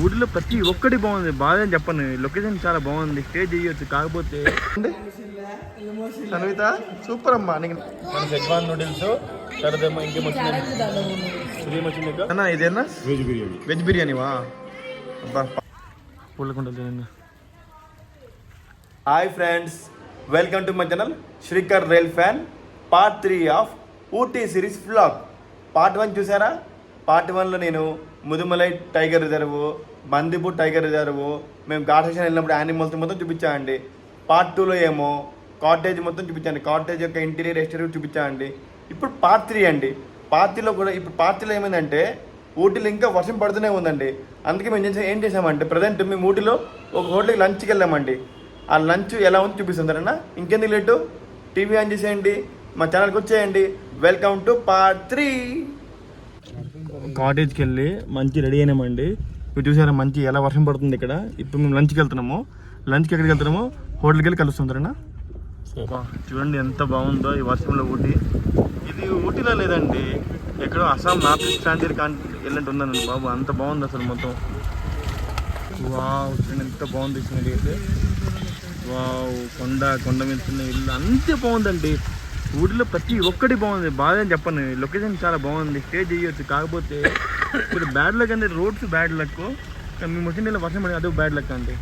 ఊరిలో ప్రతి ఒక్కటి బాగుంది, బాగా అని చెప్పను. లొకేషన్ చాలా బాగుంది, స్టే చేయొచ్చు. కాకపోతే సన్విత సూపర్ అమ్మా. నీకు మన సెజ్వాన్ నూడిల్స్ తర్వాత ఇంకేమొచ్చింది అన్న, ఇదేనా వెజ్ బిర్యానీవా? అబ్బా పూలకుంటుంది. Hi friends, welcome to my channel Srikar rail fan. Part 3 of Ooty series vlog. Part 1 చూసారా? పార్ట్ 1లో నేను Mudumalai tiger reserve, Bandipur tiger reserve, మేము ఘాట్ సెక్షన్ వెళ్ళినప్పుడు యానిమల్స్ మొత్తం చూపించామండి. పార్ట్ 2లో ఏమో కాటేజ్ మొత్తం చూపించండి, కాటేజ్ యొక్క ఇంటీరియర్ ఎక్స్టీరియర్ చూపించామండి. ఇప్పుడు పార్ట్ 3 అండి. పార్ట్ 3లో కూడా ఇప్పుడు పార్ట్ 3లో ఏమైందంటే ఊటీలో ఇంకా వర్షం పడుతూనే ఉందండి. అందుకే మేము ఏం చేసామంటే ప్రజెంట్ మేము ఊటీలో ఒక హోటల్కి లంచ్కి వెళ్ళామండి. ఆ లంచ్ ఎలా ఉంది చూపిస్తుంటారన్నా. ఇంకెందుకు లేటు, టీవీ ఆన్ చేసేయండి, మా ఛానల్కి వచ్చేయండి. Welcome to part 3. కాటేజ్కి వెళ్ళి మంచి రెడీ అయినామండి. ఇప్పుడు చూసారా మంచి ఎలా వర్షం పడుతుంది ఇక్కడ. ఇప్పుడు మేము లంచ్కి వెళ్తున్నాము. లంచ్కి ఎక్కడికి వెళ్తున్నాము? హోటల్కి వెళ్ళి కలుస్తుంటారన్నా. చూడండి ఎంత బాగుందో ఈ వర్షంలో ఊటీ. ఇది ఊటీలో లేదండి, ఎక్కడో అస్సాం నార్త్ ఈస్ట్ ఫ్రాంచైజీ వెళ్ళినట్టు ఉందండి బాబు. అంత బాగుంది అసలు మొత్తం. వావ్, చూడండి ఎంత బాగుంది సినరీ అయితే. వావ్, కొండ మీద చిన్న ఇల్లు అంతే బాగుందండి. ఊరిలో ప్రతి ఒక్కటి బాగుంది, బాగా అని చెప్పను. లొకేషన్ చాలా బాగుంది, స్టే చేయొచ్చు. కాకపోతే ఇప్పుడు బ్యాడ్ లక్ అంటే రోడ్స్ బ్యాడ్ లక్. మేము వచ్చిన వర్షం పడి అదే బ్యాడ్ లక్ అంటే.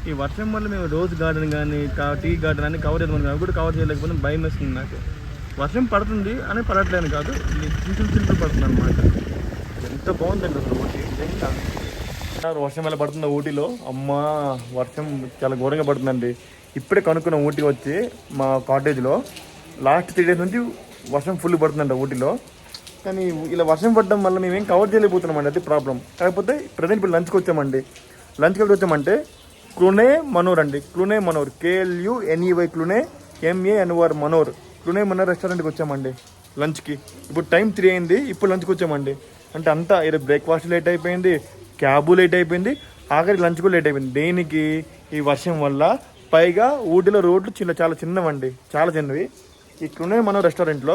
ఈ వర్షం వల్ల మేము రోజ్ గార్డెన్ కానీ టీ గార్డెన్ అని కవర్ చేద్దాం, అవి కూడా కవర్ చేయలేకపోతే భయం వేస్తుంది నాకు. వర్షం పడుతుంది అని పడట్లేదు కాదు, చిన్న పడుతుంది అనమాట. ఎంత బాగుందండి అసలు ఊటీ. వర్షం ఎలా పడుతుందో ఊటీలో, అమ్మా వర్షం చాలా ఘోరంగా పడుతుందండి. ఇప్పుడే కనుక్కున్నాం ఊటీ వచ్చి మా కాటేజ్లో. లాస్ట్ 3 days నుంచి వర్షం ఫుల్ పడుతుందంట ఊటీలో. కానీ ఇలా వర్షం పడడం వల్ల మేమేం కవర్ చేయలేకపోతున్నామండి, అది ప్రాబ్లం. కాకపోతే ప్రజెంట్ ఇప్పుడు లంచ్కి వచ్చామండి. లంచ్కి వెళ్ళి వచ్చామంటే క్లూనే మనోర్ అండి. Kluney Manor, KLUNEY, Kluney MANOR Manor. Kluney Manor రెస్టారెంట్కి వచ్చామండి లంచ్కి. ఇప్పుడు టైం 3 అయింది, ఇప్పుడు లంచ్కి వచ్చామండి. అంటే అంతా ఇది బ్రేక్ఫాస్ట్ లేట్ అయిపోయింది, క్యాబు లేట్ అయిపోయింది, ఆఖరికి లంచ్ కూడా లేట్ అయిపోయింది. దేనికి? ఈ వర్షం వల్ల. పైగా ఊటీలో రోడ్లు చాలా చిన్నవండి, చాలా చిన్నవి. ఈ క్లూనే మనోర్ రెస్టారెంట్లో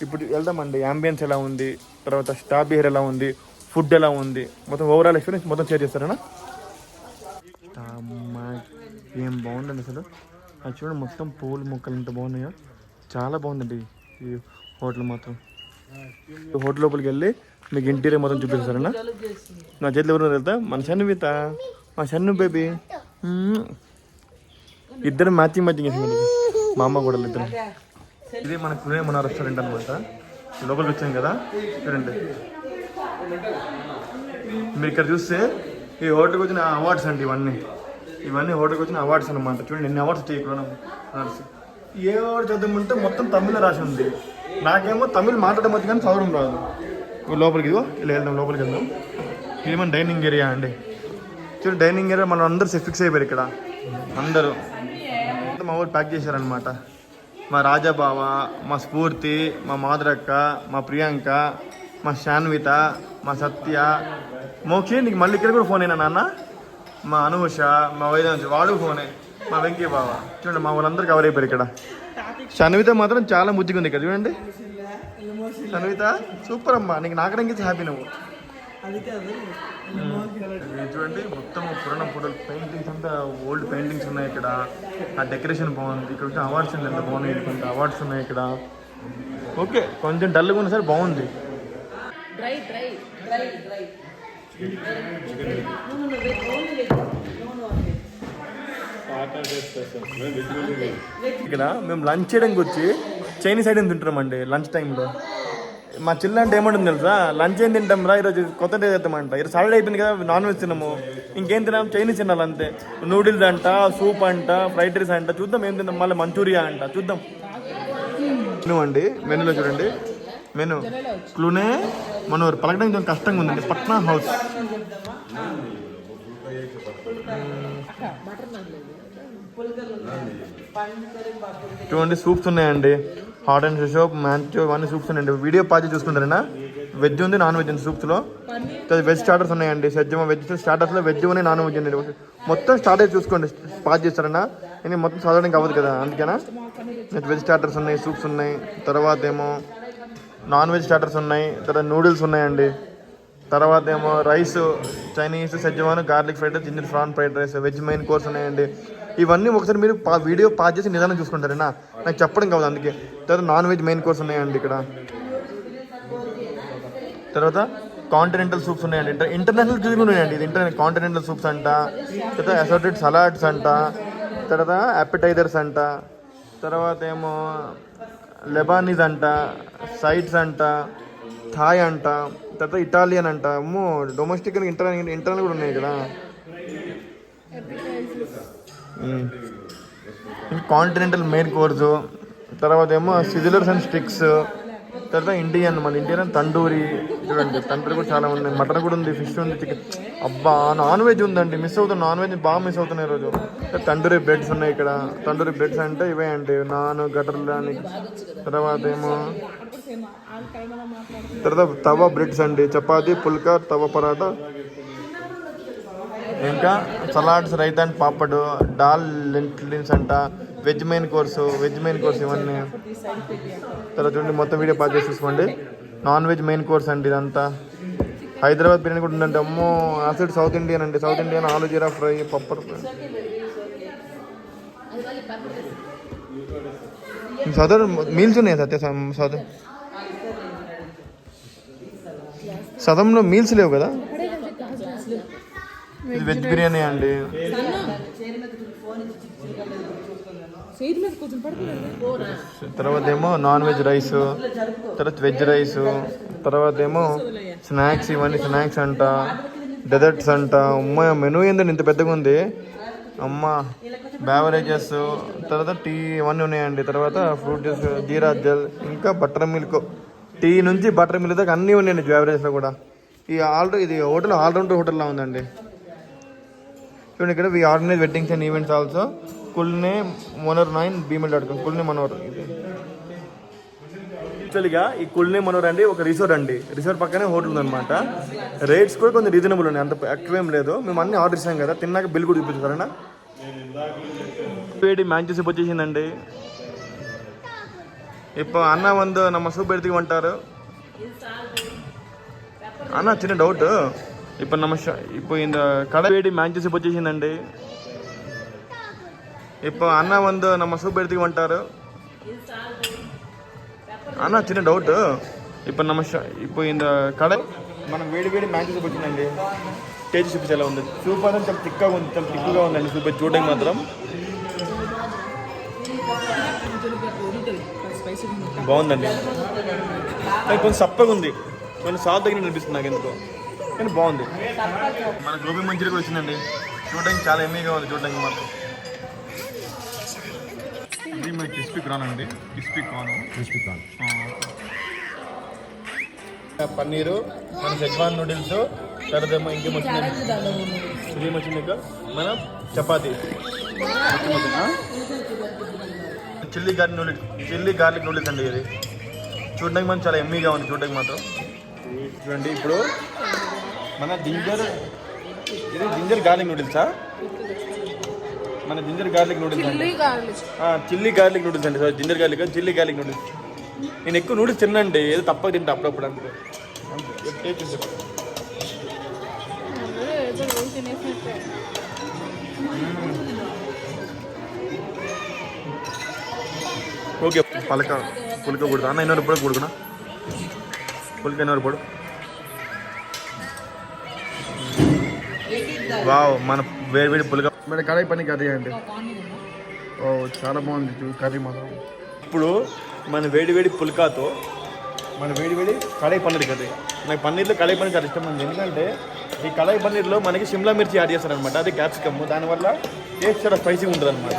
ఇప్పుడు వెళ్దామండి. యాంబియన్స్ ఎలా ఉంది, తర్వాత స్టాఫ్ బిహేవియర్ ఎలా ఉంది, ఫుడ్ ఎలా ఉంది, మొత్తం ఓవరాల్ ఎక్స్పీరియన్స్ మొత్తం షేర్ చేస్తారన్నా. ఏం బాగుందండి అసలు. అది చూడండి మొత్తం పూలు మొక్కలు ఎంత బాగున్నాయో, చాలా బాగుందండి ఈ హోటల్ మాత్రం. హోటల్ లోపలికి వెళ్ళి మీకు ఇంటీరియర్ మొత్తం చూపిస్తారన్నా. నా చేతిలో ఎవరు వెళ్తా, మన సన్విత, మా సన్ను బేబీ. ఇద్దరు మ్యాచింగ్ వేసింది, మా అమ్మ కూడా ఇద్దరు. ఇది మన క్లూనే మనోర్ రెస్టారెంట్ అనమాట. లోపలికి వచ్చాం కదా, చూడండి. మీరు ఇక్కడ చూస్తే ఈ హోటల్కి వచ్చిన అవార్డ్స్ అండి ఇవన్నీ హోటల్కి వచ్చిన అవార్డ్స్ అనమాట. చూడండి ఎన్ని అవార్డ్స్ వచ్చాయి ఇక్కడ. ఏ అవార్డు చదవమంటే మొత్తం తమిళ్లో రాసి ఉంది. నాకేమో తమిళ్ మాట్లాడడం వచ్చి కానీ చదవడం రాదు. లోపలికి ఇదిగో ఇలా వెళ్దాం, లోపలికి వెళ్దాం. ఇది మన డైనింగ్ ఏరియా అండి. చూడండి డైనింగ్ ఏరియా మనం అందరూ ఫిక్స్ అయిపోయారు ఇక్కడ అందరూ. మా ఊరు ప్యాక్ చేశారనమాట. మా రాజాబావ, మా స్ఫూర్తి, మా మాధురక్క, మా ప్రియాంక, మా శాన్విత, మా సత్య, మోక్షి. నీకు మళ్ళీ ఇక్కడ కూడా ఫోన్ అయినా నాన్న. మా అనూష, మా వైద్య వాడు ఫోనే, మా వెంకీ బావ. చూడండి మా వాళ్ళందరూ కవర్ అయిపోయారు ఇక్కడ. శాన్విత మాత్రం చాలా ముద్దుగా ఉంది ఇక్కడ. చూడండి శాన్విత సూపర్ అమ్మా. నీకు నాకడానికి హ్యాపీ నువ్వు. చూడండి మొత్తం పురాణ ఫోటోలు, పెయింటింగ్స్ అంతా ఓల్డ్ పెయింటింగ్స్ ఉన్నాయి ఇక్కడ. ఆ డెకరేషన్ బాగుంది. ఇక్కడ వచ్చి అవార్డ్స్ ఎంత బాగున్నాయి, కొంత అవార్డ్స్ ఉన్నాయి ఇక్కడ. ఓకే, కొంచెం డల్గా ఉన్నా సరే బాగుంది. ఇక్కడ మేము లంచ్ చేయడానికి వచ్చి చైనీస్ ఐటమ్ తింటున్నామండి లంచ్ టైంలో. మా చిల్ల అంటే ఏమంటుంది తెలుసా, లంచ్ ఏం తింటాం రా ఈరోజు, కొత్త డే చేస్తామంట. ఈరోజు సాటర్డే అయిపోయింది కదా, నాన్ వెజ్ తిన్నాము. ఇంకేం తిన్నాం, చైనీస్ తినాలి అంతే. నూడిల్స్ అంట, సూప్ అంట, ఫ్రైడ్ రైస్ అంట, చూద్దాం ఏం తిందాం. మళ్ళీ మంచూరియా అంట, చూద్దాం. మెనూ అండి, మెనూలో చూడండి మెనూ. క్లూనే మనోర్ పలకడం కొంచెం కష్టంగా ఉందండి. పట్నా హౌస్. చూడండి సూప్స్ ఉన్నాయండి, హాట్ అండ్ సోప్, మ్యాంచో, ఇవన్నీ సూప్స్ ఉన్నాయండి. వీడియో పాజ్ చూసుకుంటారేనా. వెజ్ ఉంది, నాన్ వెజ్ ఉంది సూప్స్లో. వెజ్ స్టార్టర్స్ ఉన్నాయండి. వెజ్ స్టార్టర్స్లో వెజ్ ఉన్నాయి, నాన్ వెజ్ ఉంది. మొత్తం స్టార్టర్స్ చూసుకోండి, పాజ్ చేస్తారన్నా. నేను మొత్తం చదవడానికి అవ్వదు కదా, అందుకేనా. వెజ్ స్టార్టర్స్ ఉన్నాయి, సూప్స్ ఉన్నాయి, తర్వాత ఏమో నాన్ వెజ్ స్టార్టర్స్ ఉన్నాయి, తర్వాత నూడిల్స్ ఉన్నాయండి. తర్వాత ఏమో rice, Chinese, Schezwan, garlic fried rice, ginger prawn fried rice, veg main course ఉన్నాయండి. ఇవన్నీ ఒకసారి మీరు వీడియో పాజ్ చేసి నిదానం చూసుకుంటారేనా, నాకు చెప్పడం కాదు అందుకే. తర్వాత నాన్ వెజ్ మెయిన్ కోర్స్ ఉన్నాయండి ఇక్కడ. తర్వాత కాంటినెంటల్ సూప్స్ ఉన్నాయండి, ఇంటర్నేషనల్ క్యూజిన్ ఉన్నాయండి. ఇది కాంటినెంటల్ సూప్స్ అంట, తర్వాత అసార్టెడ్ సలాడ్స్ అంట, తర్వాత అపెటైజర్స్ అంట, తర్వాత ఏమో లెబానీస్ అంట, సైడ్స్ అంట, థాయ్ అంట, తర్వాత ఇటాలియన్ అంట. అమ్మో డొమెస్టిక్ ఇంటర్నల్ కూడా ఉన్నాయి ఇక్కడ. కాంటినెంటల్ మెయిన్ కోర్సు, తర్వాత ఏమో సిజిలర్స్ అండ్ స్టిక్స్, తర్వాత ఇండియన్, మన ఇండియన్ తండూరి. చూడండి తండూరి కూడా చాలా ఉన్నాయి, మటన్ కూడా ఉంది, ఫిష్ ఉంది, చికెన్. అబ్బా నాన్ వెజ్ ఉందండి, మిస్ అవుతుంది, నాన్ వెజ్ బాగా మిస్ అవుతున్నాయి ఈరోజు. తండూరి బ్రెడ్స్ ఉన్నాయి ఇక్కడ. తండూరి బ్రెడ్స్ అంటే ఇవే అండి, నాన్ గటర్లు అని. తర్వాత ఏమో తర్వాత తవా బ్రెడ్స్ అండి, చపాతీ, పుల్కా, తవా పరాటా, ఇంకా salads, raita and papad, dal lintels అంట, వెజ్ మెయిన్ కోర్సు ఇవన్నీ. తర్వాత చూడండి మొత్తం వీడియో పాస్ చేసి చూసుకోండి. నాన్ వెజ్ మెయిన్ కోర్స్ అండి ఇదంతా. హైదరాబాద్ బిర్యానీ కూడా ఉందండి. అమ్మో ఆ సైడ్ సౌత్ ఇండియన్ అండి, సౌత్ ఇండియన్ ఆలు జీరా ఫ్రై, పప్పర్ ఫ్రై. సదర్ మీల్స్ ఉన్నాయి సత్య, సదంలో మీల్స్ లేవు కదా. ఇది వెజ్ బిర్యానీ అండి. తర్వాత ఏమో నాన్ వెజ్ రైస్, తర్వాత వెజ్ రైస్, తర్వాత ఏమో స్నాక్స్, ఇవన్నీ స్నాక్స్ అంట, డెజర్ట్స్ అంట. అమ్మ మెనూ ఏంటండి ఇంత పెద్దగా ఉంది అమ్మ. బ్యావరేజెస్, తర్వాత టీ ఇవన్నీ ఉన్నాయండి. తర్వాత ఫ్రూట్ జ్యూస్, జీరా జెల్, ఇంకా బటర్ మిల్క్. టీ నుంచి బటర్ మిల్క్ దాకా అన్నీ ఉన్నాయండి బ్యావరేజెస్లో కూడా. ఇది హోటల్ ఆల్రౌండర్ హోటల్లా ఉందండి. చూడండి ఇక్కడ we organise weddings and events also. Kluney Manor 9 gmail.com. Kluney Manor. యాక్చువల్గా ఈ కుల్నే మనోర్ అండి ఒక రిసార్ట్ అండి. రిసార్ట్ పక్కనే హోటల్ ఉందన్నమాట. రేట్స్ కూడా కొంచెం రీజనబుల్ ఉన్నాయి, అంత ఎక్కువేం లేదు. మేము అన్నీ ఆర్డర్ ఇస్తాం కదా, తిన్నాక బిల్ కూడా చూపించారన్నా. వేడి మ్యాంచ్ సూప్ వచ్చేసిందండి. ఇప్పుడు అన్న వంద నమ్మ సూప్ ఎడుతూ అంటారు అన్న. చిన్న డౌట్, இப்போ இந்த கடை வேடி மேட்ச் சூப் వచ్చేసిందండి. இப்போ అన్న வந்து நம்ம సూప్ எடுத்துக்கு வந்துட்டாరు అన్న. చిన్న డౌట్, இப்போ இந்த கடை మనం వేడి మ్యాంచ్ సూప్ వచ్చిందండి. టేస్ట్ సూప్ ఎలా ఉంది? సూప్ అనేది చాలా తిక్కుగా ఉందండి. సూప్ చూడడానికి మాత్రం బాగుందండి. కొంచెం సప్పగా ఉంది, కొంచెం సాల్ట్ తగిన అనిపిస్తుంది నాకు ఎందుకో, కానీ బాగుంది. మన గోబీ మంచూరియా కూడా వచ్చిందండి. చూడడానికి చాలా ఎమ్మీగా ఉంది చూడడానికి మాత్రం. ఇది మన క్రిస్పీ కార్న్ అండి, క్రిస్పీ కార్న్, పన్నీరు, మన సెజ్వాన్ నూడిల్స్, తర్వాత ఇంకేమొచ్చింది మన చపాతీ, చిల్లీ గార్లిక్ నూడిల్స్ అండి. ఇది చూడడానికి మనం చాలా ఎమ్మీగా ఉంది చూడడానికి మాత్రం. చూడండి ఇప్పుడు మన జింజర్ గార్లిక్ నూడిల్సా, మన జింజర్ గార్లిక్ నూడిల్స్ అండి. చిల్లీ గార్లిక్ నూడిల్స్ అండి. Sir ginger garlic, chilli garlic noodles. నేను ఎక్కువ నూడిల్స్ తినండి, ఏదో తప్పక తింటా అప్పుడప్పుడు అంతే. ఓకే పుల్క కొడుతా అన్న. ಇನ್ನೂರು ರೂಪಾಯಿ ಕೊಡ್ಕಣ పుల్క 200 రూపాయలు. వావ్, మన వేడి పుల్క మన కడాయి పని కర్రీ అండి. ఓ చాలా బాగుంది కర్రీ మాత్రం. ఇప్పుడు మన వేడి పుల్కాతో మన వేడి కడాయి పన్నీర్ కర్రీ. నాకు పన్నీర్లో కడాయి పన్నీర్ చాలా ఇష్టం అండి. ఎందుకంటే ఈ కడాయి పన్నీర్లో మనకి షిమ్లా మిర్చి యాడ్ చేస్తారనమాట, అది క్యాప్సికమ్. దానివల్ల టేస్ట్ చాలా స్పైసీగా ఉంటుంది అనమాట.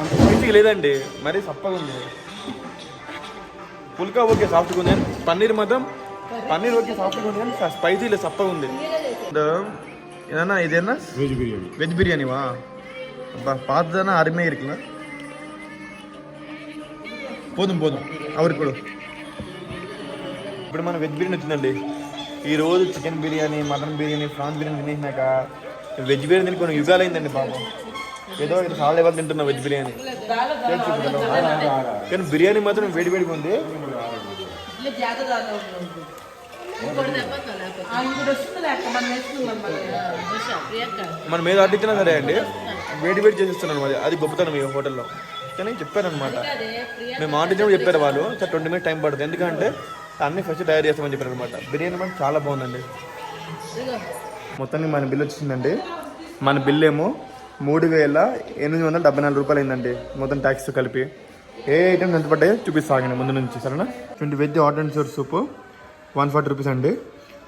అంత స్పైసీగా లేదండి, మరీ సప్పగా ఉంది. పుల్కా ఓకే సాఫ్ట్గా ఉంది, పన్నీర్ మాత్రం పన్నీర్ ఓకే సాఫ్ట్గా ఉంది కానీ స్పైసీ లేదు, సప్పగా ఉంది. ఏదన్నా ఇదేనా వెజ్ బిర్యానీవా? பார்த்ததுனா அருமையாக இருக்குல்ல. పోదుం అవరికి కూడా. ఇప్పుడు మన వెజ్ బిర్యానీ వచ్చిందండి. ఈరోజు chicken biryani, mutton biryani, prawns biryani తినేసినాక వెజ్ బిర్యానీ తిని కొన్ని యుగాలు అయిందండి పాపం. ఏదో ఇది చాలా ఇవాళ తింటున్నా వెజ్ బిర్యానీ. కానీ బిర్యానీ మాత్రం వేడివేడిగా ఉంది. మనం ఏదో అడ్డించినా సరే అండి వేడి చేసిస్తున్నాను అది గొప్పతనం ఈ హోటల్లో. కానీ చెప్పారనమాట, మేము ఆర్డర్ చెప్పారు వాళ్ళు, సార్ 20 minutes టైం పడుతుంది, ఎందుకంటే అన్ని ఫ్రెష్ తయారు చేస్తామని చెప్పారు అనమాట. బిర్యానీ మాత్రం చాలా బాగుందండి. మొత్తానికి మన బిల్ వచ్చిందండి. మన బిల్ ఏమో 3,874 రూపాయలు అయిందండి మొత్తం ట్యాక్స్ కలిపి. ఏ ఐటమ్స్ ఎంత పడ్డాయో చూపిస్తాగండి ముందు నుంచి, సరేనా. 20 veg hot and sour soup 140 rupees అండి.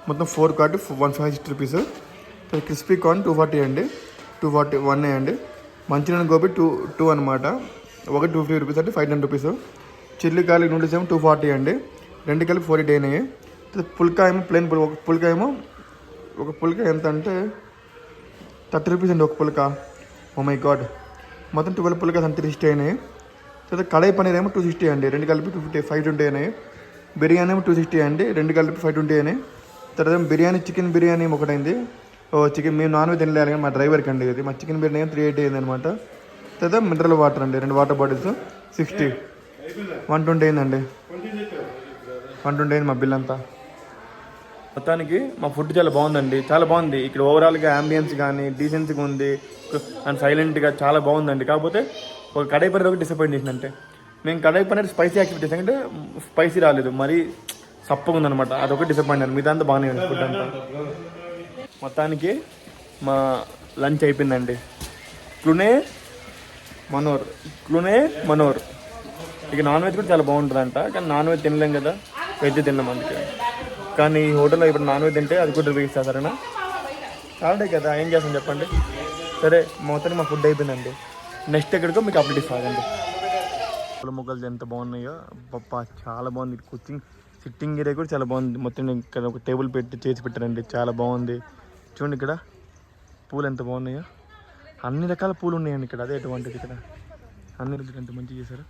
మొత్తం 4 కార్డు 150 రూపీస్. క్రిస్పీ కార్న్ 240 అండి, 241 అండి. మంచినీళ్ళ గోబీ 2 అనమాట, ఒకటి 250 రూపీస్ అంటే 510 రూపీస్. చిల్లీ గార్లిక్ నూడిల్స్ ఏమో 240 అండి, రెండు కలిపి 480 అయినాయి. పుల్కా ఏమో ప్లెయిన్ పుల్కా ఏమో ఒక పుల్కా ఎంత అంటే 30 రూపీస్ అండి ఒక పుల్కా. ఓ మై గాడ్, మొత్తం 12 పుల్కాస్ అంటే 360 అయినాయి. తర్వాత కడాయి పన్నీర్ ఏమో 260 అండి, రెండు కలిపి 520 అయినాయి. బిర్యానీ ఏమో 260 అండి, రెండు కలిపి 520 అయినాయి. తర్వాత బిర్యానీ చికెన్ బిర్యానీ ఒకటైంది. చికెన్ మేము నాన్ వెజ్ తినలేదు కానీ మా డ్రైవర్కి అండి ఇది. మా చికెన్ బిర్యానీ 380 అయింది అనమాట. తర్వాత మినరల్ వాటర్ అండి, 2 వాటర్ బాటిల్స్ 60, 120 అయిందండి. 120 అయింది మా బిల్ అంతా. మొత్తానికి మా ఫుడ్ చాలా బాగుందండి, చాలా బాగుంది. ఇక్కడ ఓవరాల్గా అంబియన్స్ కానీ డీసెన్సీగా ఉంది అండ్ సైలెంట్గా చాలా బాగుందండి. కాకపోతే ఒక కడాయి పన్నీర్ ఒకటి డిసప్పాయింట్ చేసిందంటే, మేము కడాయి పన్నీర్ స్పైసీ యాక్టివిటీ చేసాం అంటే స్పైసీ రాలేదు, మరీ సప్పగా ఉందనమాట. అదొకటి డిసప్పాయింట్ అండి, మిగతా బాగానే ఉంది ఫుడ్ అంతా. మొత్తానికి మా లంచ్ అయిపోయిందండి. క్లునే మనోర్. ఇక నాన్ వెజ్ కూడా చాలా బాగుంటుందంట, కానీ నాన్ వెజ్ తినలేం కదా, వెజ్ తిన్నాం అందుకే. కానీ ఈ హోటల్లో ఇప్పుడు నాన్ వెజ్ తింటే అది కూడా రివ్యూ సరేనా. సాటర్డే కదా, ఏం చేస్తాం చెప్పండి. సరే మొత్తానికి మా ఫుడ్ అయిపోయిందండి. నెక్స్ట్ ఎక్కడికో మీకు అప్డేట్ ఇస్తానండి. పూల మొక్కలు ఎంత బాగున్నాయో పప్ప, చాలా బాగుంది. సిట్టింగ్ ఏరియా కూడా చాలా బాగుంది. మొత్తం ఇక్కడ ఒక టేబుల్ పెట్టి చేసి పెట్టారండి, చాలా బాగుంది. చూడండి ఇక్కడ పూలు ఎంత బాగున్నాయో, అన్ని రకాల పూలు ఉన్నాయండి ఇక్కడ. అదే అటువంటిది ఇక్కడ అన్ని రోజులు ఎంత మంచిగా చేశారు,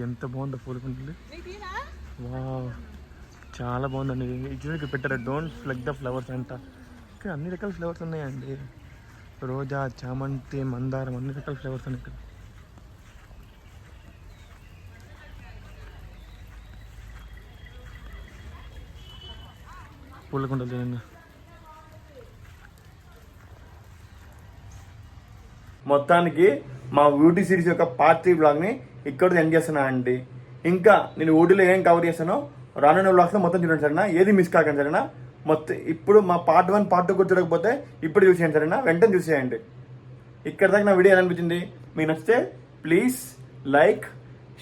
ఎంత బాగుందో పూల కుండలు. వా, చాలా బాగుందండి. చూడండి ఇక్కడ పెట్టారు, డోంట్ ఫ్లగ్ ద ఫ్లవర్స్ అంట. ఇక్కడ అన్ని రకాల ఫ్లవర్స్ ఉన్నాయండి, రోజా, చామంతి, మందారం, అన్ని రకాల ఫ్లవర్స్ ఉన్నాయి ఇక్కడ. పూల కుండలు చూడండి. మొత్తానికి మా ఊటీ సిరీస్ యొక్క పార్ట్ 3 బ్లాగ్ని ఇక్కడ ఎండ్ చేస్తున్నా అండి. ఇంకా నేను ఊటీలో ఏం కవర్ చేస్తానో రానున్న బ్లాగ్స్లో మొత్తం చూడండి సరేనా, ఏది మిస్ కాకండి సరేనా. మొత్తం ఇప్పుడు మా పార్ట్ 1 పార్ట్ 2 కూడా చూడకపోతే ఇప్పుడు చూసేయండి సరేనా, వెంటనే చూసేయండి. ఇక్కడ దాకా నా వీడియో ఎలా అనిపించింది, మీకు నచ్చితే please like,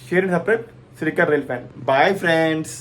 share and subscribe Srikar rail fan. Bye friends.